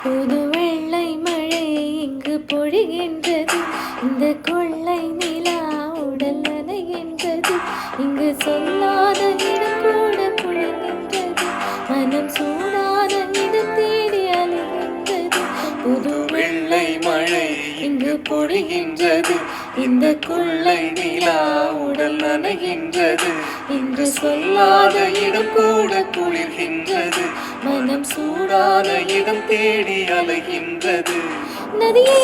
புது வெள்ளை மழை இங்கு பொழிகின்றது. இந்த கொள்ளை நிலா உடல் நனைகின்றது. இங்கு சொல்லாத இடம் கூட குளிர்கின்றது. மனம் சூடான இடம் தேடி அலைகின்றது. புது வெள்ளை மழை இங்கு பொழிகின்றது. இந்த கொள்ளை நிலா உடல் நனைகின்றது. இன்று சொல்லாத இடம் கூட குளிர்கின்றது. மனம் சூடான இடம் தேடி அலைகின்றது. நதியே